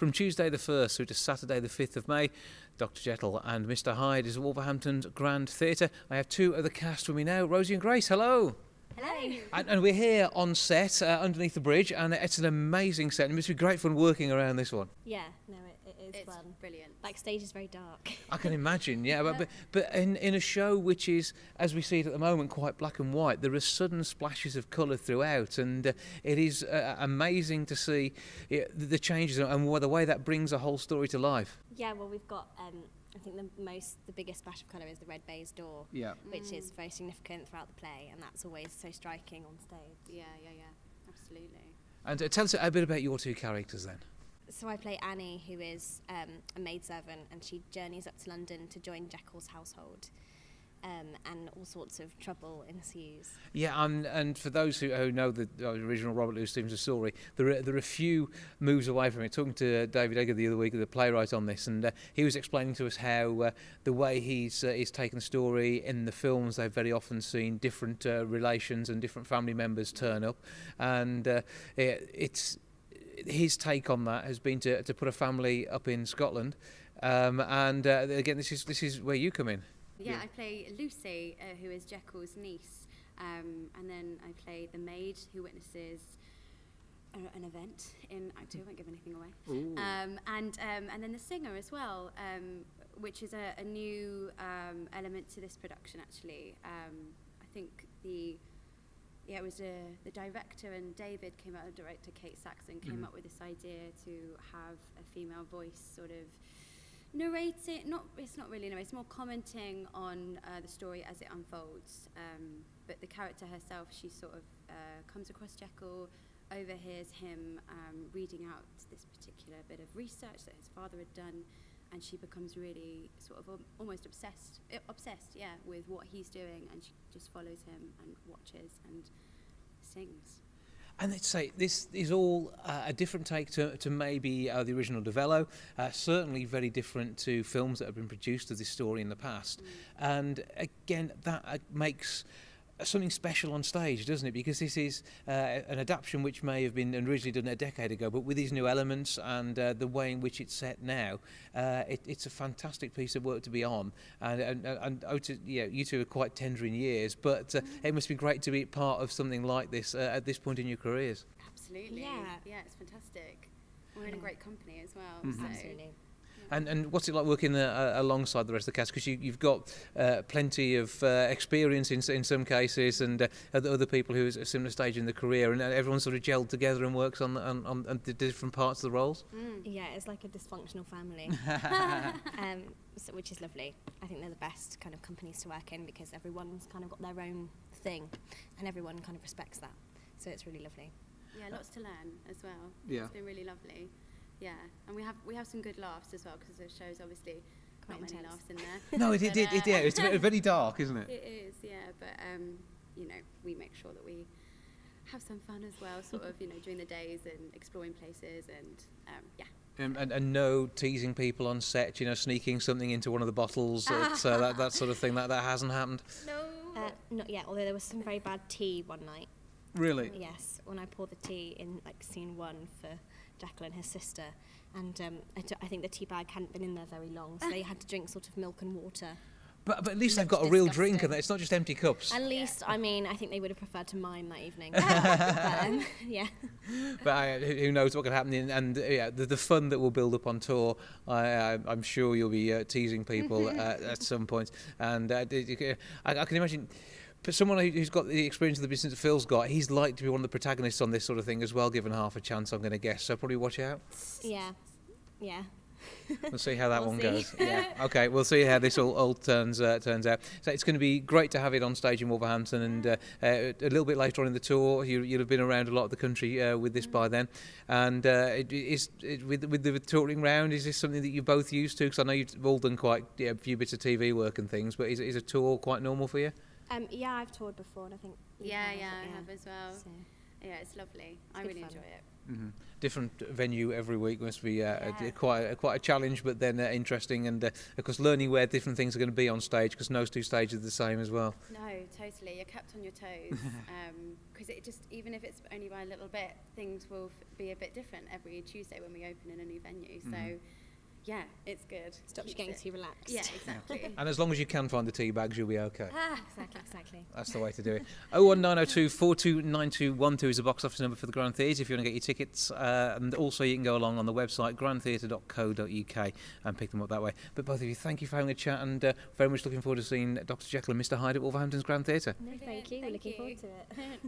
From Tuesday the 1st through to Saturday the 5th of May, Dr Jekyll and Mr Hyde is at Wolverhampton's Grand Theatre. I have two of the cast with me now, Rosie and Grace. Hello. Hello. And we're here on set underneath the bridge, and it's an amazing set. It must be great fun working around this one. Yeah, no, it is It's fun. brilliant. Backstage is very dark. I can imagine, yeah. But in a show which is, as we see it at the moment, quite black and white, there are sudden splashes of colour throughout, and it is amazing to see the changes and the way that brings a whole story to life. Yeah, well, we've got, I think the biggest splash of colour is the red baize door, which is very significant throughout the play, and that's always so striking on stage. Yeah, absolutely. And tell us a bit about your two characters then. So I play Annie, who is a maidservant, and she journeys up to London to join Jekyll's household. And all sorts of trouble ensues. Yeah, and for those who know the original Robert Louis Stevenson story, there are a few moves away from it. Talking to David Edgar the other week, the playwright on this, and he was explaining to us how the way he's taken the story in the films, they've very often seen different relations and different family members turn up, and it's his take on that has been to put a family up in Scotland, and again, this is where you come in. Yeah, I play Lucy, who is Jekyll's niece, and then I play the maid who witnesses an event in Act 2. I won't give anything away. And then the singer as well, which is a new element to this production. Actually, I think it was the director and David came out. The director Kate Saxon came up with this idea to have a female voice sort of narrating, it's not really narrating, it's more commenting on the story as it unfolds. But the character herself, she sort of comes across Jekyll, overhears him reading out this particular bit of research that his father had done, and she becomes really sort of almost obsessed, with what he's doing, and she just follows him and watches and sings. And let's say this is all a different take to maybe the original Novello, certainly very different to films that have been produced of this story in the past. And again, that makes something special on stage, doesn't it? Because this is an adaptation which may have been originally done a decade ago, but with these new elements and the way in which it's set now, it's a fantastic piece of work to be on. And you two are quite tender in years, but it must be great to be part of something like this at this point in your careers. Absolutely. Yeah, it's fantastic. We're in a great company as well. So. Absolutely. And what's it like working alongside the rest of the cast? Because you've got plenty of experience in some cases, and other people who are at a similar stage in their career, and everyone sort of gelled together and works on the different parts of the roles. Yeah, it's like a dysfunctional family, which is lovely. I think they're the best kind of companies to work in because everyone's kind of got their own thing, and everyone kind of respects that. So it's really lovely. Yeah, lots to learn as well. Yeah. It's been really lovely. Yeah, and we have some good laughs as well because the show's obviously Quite not many intense. laughs in there. No, it's very dark, isn't it? It is, yeah, but we make sure that we have some fun as well, sort of, during the days and exploring places and And no teasing people on set, sneaking something into one of the bottles, that sort of thing. That hasn't happened. No. Not yet, although there was some very bad tea one night. Really? Yes, when I poured the tea in scene 1 for Jekyll and his sister, and I think the tea bag hadn't been in there very long, so they had to drink sort of milk and water. But at least they've got a Looked real disgusting. drink, and it's not just empty cups. At least, I think they would have preferred to mime that evening. Yeah. But who knows what could happen? And the fun that will build up on tour, I'm sure you'll be teasing people at some point. And I can imagine. But someone who's got the experience of the business that Phil's got, he's like to be one of the protagonists on this sort of thing as well, given half a chance, I'm going to guess. So probably watch out. Yeah. We'll see how that We'll one see. goes. Yeah. Okay, we'll see how this all turns out. So it's going to be great to have it on stage in Wolverhampton, and a little bit later on in the tour, you'll have been around a lot of the country with this by then. And with the touring round, is this something that you're both used to? Because I know you've all done quite a few bits of TV work and things, but is a tour quite normal for you? Yeah, I've toured before, and I think I have as well. So. Yeah, it's lovely. I really enjoy it. Different venue every week must be quite a challenge, but then interesting, and of course learning where different things are going to be on stage, because no two stages are the same as well. No, totally. You're kept on your toes, because it just, even if it's only by a little bit, things will be a bit different every Tuesday when we open in a new venue. So yeah, it's good. Stops you getting too relaxed. Yeah, exactly. And as long as you can find the tea bags, you'll be okay. Exactly. That's the way to do it. 01902 429212 is the box office number for the Grand Theatre if you want to get your tickets, and also you can go along on the website grandtheatre.co.uk and pick them up that way. But both of you, thank you for having a chat, and very much looking forward to seeing Dr Jekyll and Mr Hyde at Wolverhampton's Grand Theatre. No, thank you. We're looking forward to it.